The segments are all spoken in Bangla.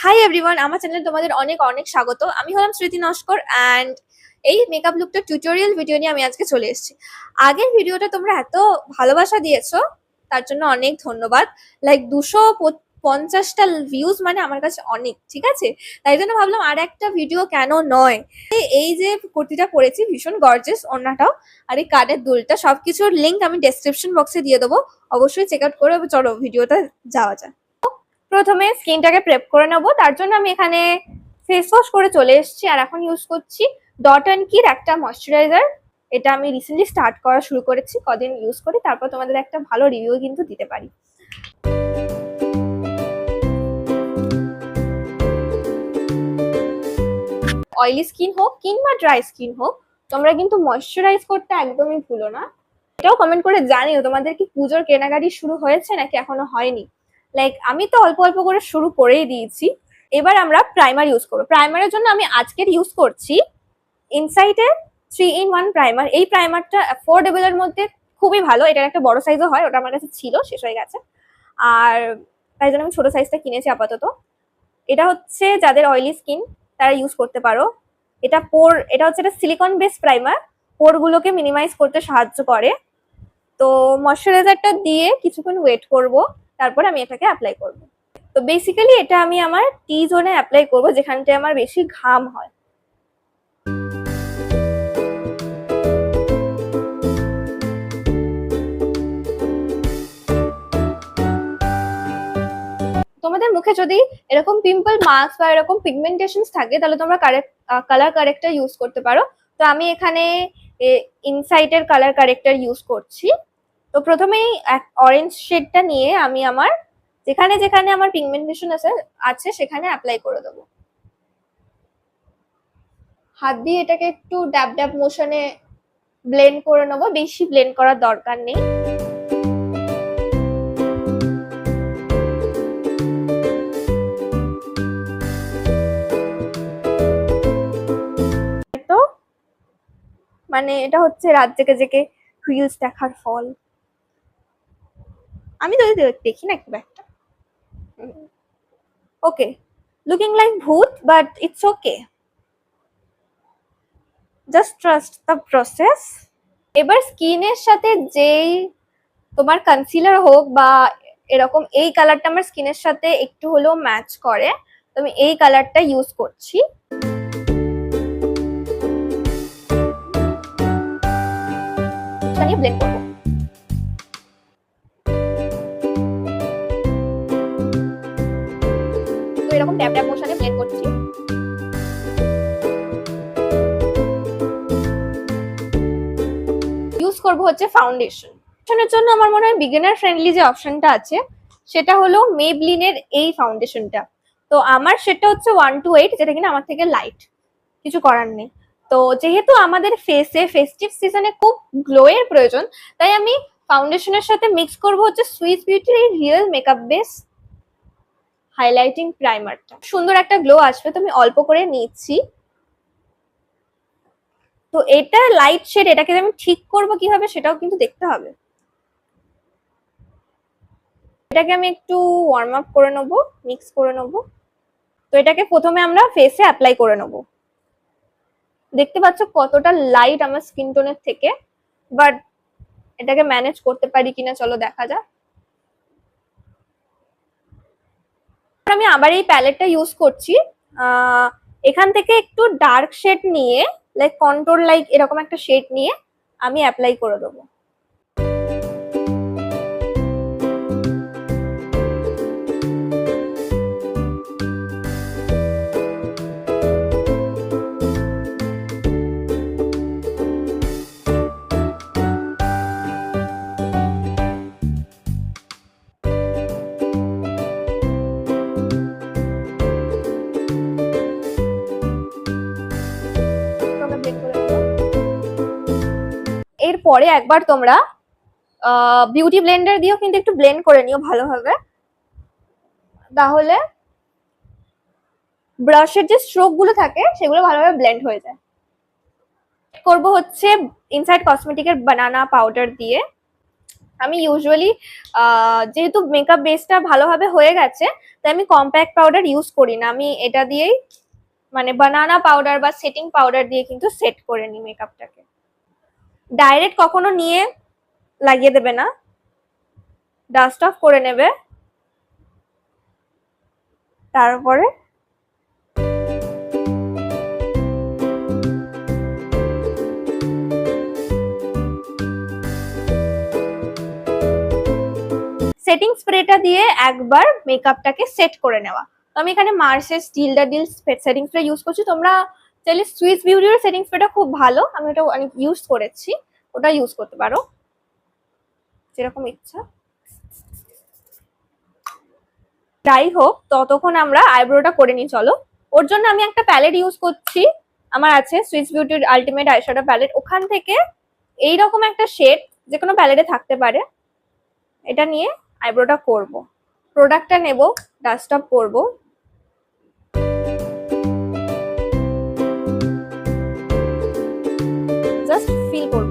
হাই এভরিওয়ান, আমার চ্যানেলে তোমাদের অনেক অনেক স্বাগত। আমি হলাম স্মৃতি নস্কর অ্যান্ড এই মেকআপ লুকটা টিউটোরিয়াল ভিডিও নিয়ে আমি আজকে চলে এসেছি। আগের ভিডিওটা তোমরা এত ভালোবাসা দিয়েছো, তার জন্য অনেক ধন্যবাদ। লাইক 250টা ভিউজ মানে আমার কাছে অনেক, ঠিক আছে? তাই জন্য ভাবলাম আর একটা ভিডিও কেন নয়। এই যে কুর্তিটা পরেছি ভীষণ গর্জিয়াস, ওড়নাটাও আর এই কানের দুলটা, সবকিছুর লিঙ্ক আমি ডেসক্রিপশন বক্সে দিয়ে দেবো, অবশ্যই চেক আউট করে। চলো ভিডিওটা যাওয়া যায়। প্রথমে স্কিনটাকে প্রেপ করে নেবো, তার জন্য আমি এখানে ফেস ওয়াশ করে চলে এসেছি আর এখন ইউজ করছি ডট অ্যান্ড কির একটা ময়শ্চারাইজার। এটা আমি রিসেন্টলি স্টার্ট করা শুরু করেছি, কদিন ইউজ করি, তারপর তোমাদের একটা ভালো রিভিউ কিন্তু দিতে পারি। অয়েলি স্কিন হোক কিংবা ড্রাই স্কিন হোক, তোমরা কিন্তু ময়শ্চারাইজ করতে একদমই ভুলো না। এটাও কমেন্ট করে জানিও তোমাদের কি পুজোর কেনাকাটি শুরু হয়েছে নাকি এখনো হয়নি। লাইক আমি তো অল্প অল্প করে শুরু করেই দিয়েছি। এবার আমরা প্রাইমার ইউজ করবো। প্রাইমারের জন্য আমি আজকের ইউজ করছি ইনসাইটের 3-in-1 প্রাইমার। এই প্রাইমারটা অ্যাফোর্ডেবল এর মধ্যে খুবই ভালো। এটার একটা বড় সাইজও হয়, ওটা আমার কাছে ছিল, শেষ হয়ে গেছে, আর তাই জন্য আমি ছোট সাইজটা কিনেছি আপাতত। এটা হচ্ছে যাদের অয়েলি স্কিন তারা ইউজ করতে পারো। এটা হচ্ছে একটা সিলিকন বেস প্রাইমার, পোরগুলোকে মিনিমাইজ করতে সাহায্য করে। তো ময়শ্চারাইজারটা দিয়ে কিছুক্ষণ ওয়েট করব, তারপর আমি এটাকে অ্যাপ্লাই করব। তো বেসিক্যালি এটা আমি আমার টি জোনে অ্যাপ্লাই করব, যেখানটায় আমার বেশি ঘাম হয়। তোমাদের মুখে যদি এরকম পিম্পল মার্কস বা এরকম পিগমেন্টেশনস থাকে, তাহলে তোমরা কালার কারেক্টর ইউজ করতে পারো। তো আমি এখানে ইনসাইটের কালার কারেক্টর ইউজ করছি। তো প্রথমেই অরেঞ্জ শেডটা নিয়ে আমি আমার যেখানে যেখানে আমার পিগমেন্টেশন আছে সেখানে অ্যাপ্লাই করে দেবো। হাত দিয়ে এটাকে একটু ড্যাব ড্যাব মোশনে ব্লেন্ড করে নেবো, বেশি ব্লেন্ড করার দরকার নেই। তো মানে এটা হচ্ছে রাত জেগে জেগে রিলস দেখার ফল। আমি যদি দেখি না খুব একটা। ওকে, লুকিং লাইক ভূত, but it's okay, just trust the process. এবার স্কিনের সাথে যেই তোমার কনসিলার হোক বা এরকম, এই কালারটা আমার স্কিনের সাথে একটু হলেও ম্যাচ করে, তো আমি এই কালারটা ইউজ করছি। ব্লেন্ড করবো। তো এরকম ট্যাপ ট্যাপ মোশনে ব্লেন্ড করছি। ইউজ করব হচ্ছে ফাউন্ডেশন। ফাউন্ডেশনের জন্য আমার মনে হয় বিগিনার ফ্রেন্ডলি যে অপশনটা আছে সেটা হলো মেবলিনের এই ফাউন্ডেশনটা। তো আমার সেটা হচ্ছে 128, যেটা কিনা আমার থেকে লাইট, কিছু করার নেই। তো যেহেতু আমাদের ফেসে ফেস্টিভ সিজনে খুব গ্লো এর প্রয়োজন, তাই আমি ফাউন্ডেশনের সাথে মিক্স করব হচ্ছে সুইস বিউটির এই রিয়েল মেকআপ বেস হাইলাইটিং প্রাইমারটা। সুন্দর একটা গ্লো আসবে, তো আমি অল্প করে নিচ্ছি। তো এটা লাইট শেড, এটাকে আমি ঠিক করব কিভাবে সেটাও কিন্তু দেখতে হবে। এটাকে আমি একটু ওয়ার্ম আপ করে নেব, মিক্স করে নেব। তো এটাকে প্রথমে আমরা ফেসে অ্যাপ্লাই করে নেব। দেখতে পাচ্ছ কতটা লাইট আমার স্কিন টোনের থেকে, বাট এটাকে ম্যানেজ করতে পারি কিনা চলো দেখা যাক। আমি আবার এই প্যালেটটা ইউজ করছি। এখান থেকে একটু ডার্ক শেড নিয়ে, লাইক কন্ট্রোল লাইক এরকম একটা শেড নিয়ে আমি অ্যাপ্লাই করে দেবো। এরপরে একবার তোমরা বিউটি ব্লেন্ডার দিয়েও কিন্তু একটু ব্লেন্ড করে নিও ভালোভাবে, তাহলে ব্রাশের যে স্ট্রোক গুলো থাকে সেগুলো ভালোভাবে ব্লেন্ড হয়ে যায়। করব হচ্ছে ইনসাইড কসমেটিকের বানানা পাউডার দিয়ে। আমি ইউজুয়ালি যেহেতু মেকআপ বেসটা ভালোভাবে হয়ে গেছে, তাই আমি কম্প্যাক্ট পাউডার ইউজ করি না। আমি এটা দিয়েই মানে বানানা পাউডার বা সেটিং পাউডার দিয়ে কিন্তু সেট করে নিই মেকআপটাকে। ডাইরেক্ট কখনো নিয়ে লাগিয়ে দেবে না, ডাস্ট অফ করে নেবে, তারপরে সেটিং স্প্রেটা দিয়ে একবার মেকআপটাকে সেট করে নেওয়া। তো আমি এখানে মার্সের still the deal setting spray use করছি। তোমরা চাইলে সুইস বিউটির সেটিং স্প্রেটা খুব ভালো, আমি ওটা অনেক ইউজ করেছি, ওটা ইউজ করতে পারো যেরকম ইচ্ছা। যাই হোক, ততক্ষণ আমরা আইব্রোটা করে নিই চলো। ওর জন্য আমি একটা প্যালেট ইউজ করছি, আমার আছে সুইস বিউটির আলটিমেট আইশ্যাডো প্যালেট। ওখান থেকে এইরকম একটা শেড যে কোনো প্যালেটে থাকতে পারে, এটা নিয়ে আইব্রোটা করব। প্রোডাক্টটা নেব, ডাস্ট অফ করবো, জাস্ট ফিল করব।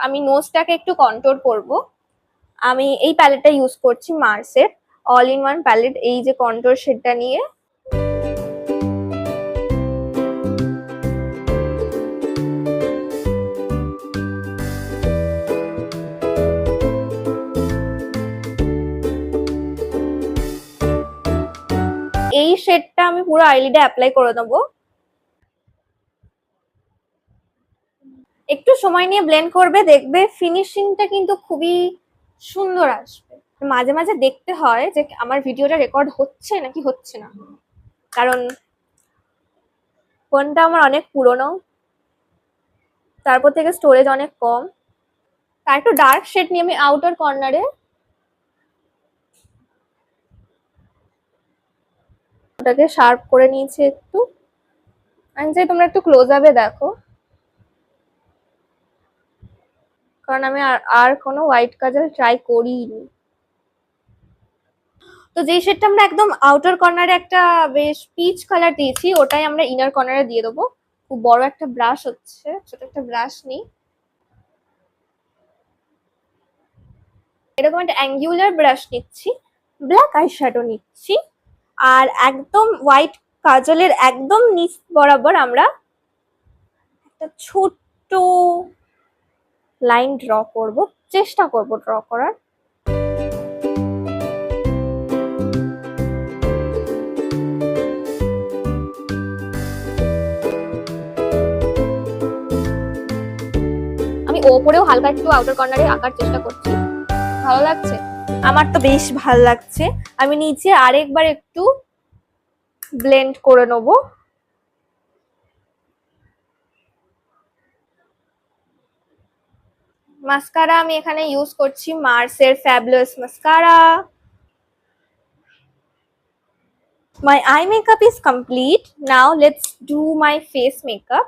আমি নোজটাকে একটু কন্ট্রোল করব। আমি এই প্যালেটটা ইউজ করছি মার্সের অল ইন ওয়ান প্যালেট, এই যে কন্ট্রোল শেডটা নিয়ে এই শেডটা আমি পুরো আইলিডে অ্যাপ্লাই করে দেবো। একটু সময় নিয়ে ব্লেন্ড করবে, দেখবে ফিনিশিংটা কিন্তু খুবই সুন্দর আসবে। মাঝে মাঝে দেখতে হয় যে আমার ভিডিওটা রেকর্ড হচ্ছে নাকি হচ্ছে না, কারণ ফোনটা আমার অনেক পুরনো, তারপর থেকে স্টোরেজ অনেক কম। তার একটু ডার্ক শেড নিয়ে আমি আউটার কর্নারে ওটাকে শার্প করে নিয়েছি একটু। আমি চাই তোমরা একটু ক্লোজ আপে দেখো, কারণ আমি আর কোনো হোয়াইট কাজল ট্রাই করিনি। তো যেই শেডটা আমরা একদম আউটার কর্নারে একটা বেশ পিচ কালার দিয়েছি, ওটাই আমরা ইনার কর্নারে দিয়ে দেবো। খুব বড় একটা ব্রাশ হচ্ছে, ছোট একটা ব্রাশ নিই, এরকম একটা অ্যাঙ্গুলার ব্রাশ নিচ্ছি, ব্ল্যাক আই শ্যাডো নিচ্ছি, আর একদম হোয়াইট কাজলের একদম নিচ বরাবর আমরা একটা ছোট্ট লাইন ড্র করব, চেষ্টা করব ড্র করার। আমি ওপরেও হালকা একটু আউটার কর্নারে আঁকার চেষ্টা করছি। ভালো লাগছে? আমার তো বেশ ভালো লাগছে। আমি নিচে আরেকবার একটু ব্লেন্ড করে নেব। মাস্কারা আমি এখানে ইউজ করছি মার্সের fabulous mascara. My eye makeup is complete. Now let's do my face makeup.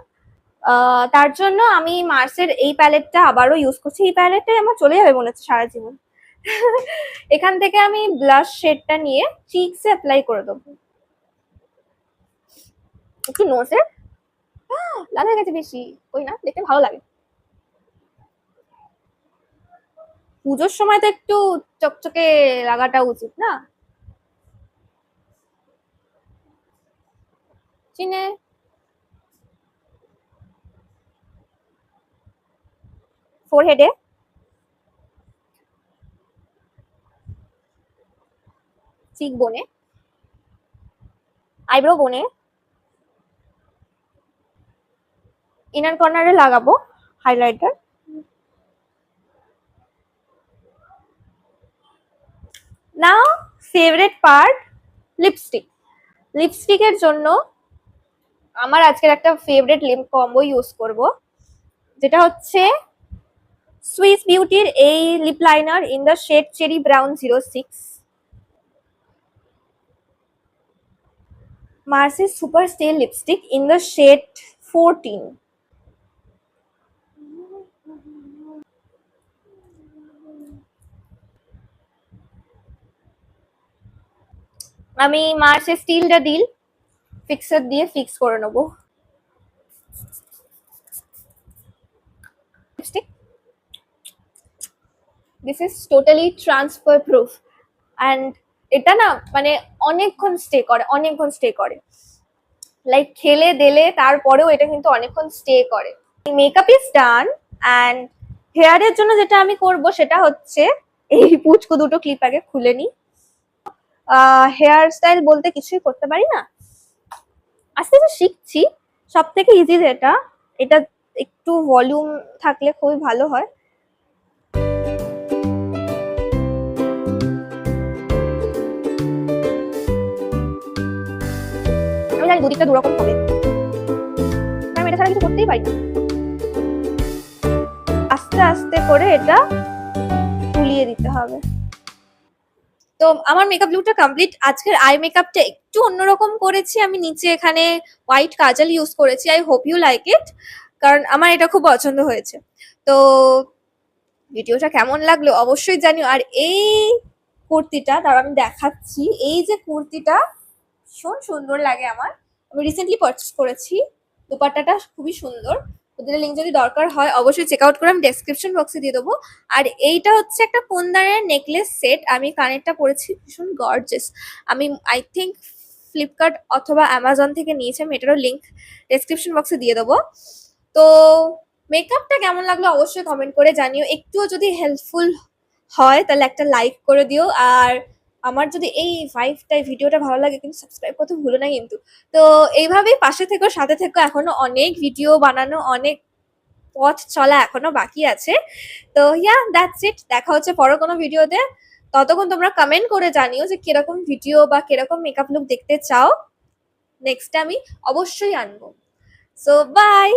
তার জন্য আমি মার্সের এই প্যালেটটা আবারও ইউজ করছি। এই প্যালেটে আমার চলে যাবে মনে হচ্ছে সারা জীবন। এখান থেকে আমি ব্লাশ শেডটা নিয়ে চিকসে অ্যাপ্লাই করে দেবো। একটু নোজে লাল হয়ে গেছে বেশি, ওই না, দেখতে ভালো লাগে। পুজোর সময় তো একটু চকচকে লাগাটা উচিত না? চিনে ফোরহেডে, চিক বোনে, আইব্রো বোনে, ইনার কর্নারে লাগাবো হাইলাইটার। নাও ফেভারিট পার্ট, লিপস্টিক। লিপস্টিকের জন্য আমার আজকের একটা ফেভারিট লিপ কম্বো ইউজ করব, যেটা হচ্ছে সুইস বিউটির এই lip liner in the shade cherry brown 06, মার্সের super stay lipstick in the shade 14। আমি মার্সের স্টিল দ্য ডিল ফিক্সার দিয়ে ফিক্স করে নেবো। This is totally transfer proof and এটা না মানে অনেকক্ষণ স্টে করে লাইক খেলে দিলে তারপরেও এটা কিন্তু অনেকক্ষণ স্টে করে। মেকআপ ইজ ডান অ্যান্ড হেয়ারের জন্য যেটা আমি করব সেটা হচ্ছে এই পুচকু দুটো ক্লিপ আগে খুলে নি। হেয়ার স্টাইল বলতে কিছুই করতে পারি না, আস্তে আস্তে শিখছি। সব থেকে ইজি যেটা, এটা একটু ভলিউম থাকলে খুবই ভালো হয়। আমি জানি দুদিকটা দুরকম হবে, আমি এটা ছাড়া কিছু করতেই পারি না। আস্তে আস্তে করে এটা তুলিয়ে দিতে হবে। তো আমার মেকআপ লুকটা কমপ্লিট। আজকের আই মেকআপটা একটু অন্যরকম করেছি, আমি নিচে এখানে হোয়াইট কাজল ইউজ করেছি। I hope you like it, কারণ আমার এটা খুব পছন্দ হয়েছে। তো ভিডিওটা কেমন লাগলো অবশ্যই জানিও। আর এই কুর্তিটা তার আমি দেখাচ্ছি, এই যে কুর্তিটা ভীষণ সুন্দর লাগে আমার, আমি রিসেন্টলি পারচেস করেছি। দুপাট্টাটা খুবই সুন্দর, ওদের লিঙ্ক যদি দরকার হয় অবশ্যই চেক আউট করে আমি ডেসক্রিপশন বক্সে দিয়ে দেবো। আর এইটা হচ্ছে একটা কোনদানের নেকলেস সেট, আমি কানেরটা পরেছি, ভীষণ গর্জিয়াস। আমি আই থিঙ্ক ফ্লিপকার্ট অথবা অ্যামাজন থেকে নিয়েছি, আমি এটারও লিঙ্ক ডেসক্রিপশন বক্সে দিয়ে দেবো। তো মেকআপটা কেমন লাগলো অবশ্যই কমেন্ট করে জানিও। একটুও যদি হেল্পফুল হয় তাহলে একটা লাইক করে দিও। আর আমার যদি এই ভাইবটাই ভিডিওটা ভালো লাগে কিন্তু সাবস্ক্রাইব করতে ভুলো না কিন্তু। তো এইভাবেই পাশে থেকো, সাথে থেকো, এখনো অনেক ভিডিও বানানো, অনেক পথ চলা এখনো বাকি আছে। তো ইয়া দ্যাটস ইট, দেখা হচ্ছে পরের কোনো ভিডিওতে। ততক্ষণ তোমরা কমেন্ট করে জানিও যে কিরকম ভিডিও বা কিরকম মেকআপ লুক দেখতে চাও, নেক্সট আমি অবশ্যই আনবো। So by.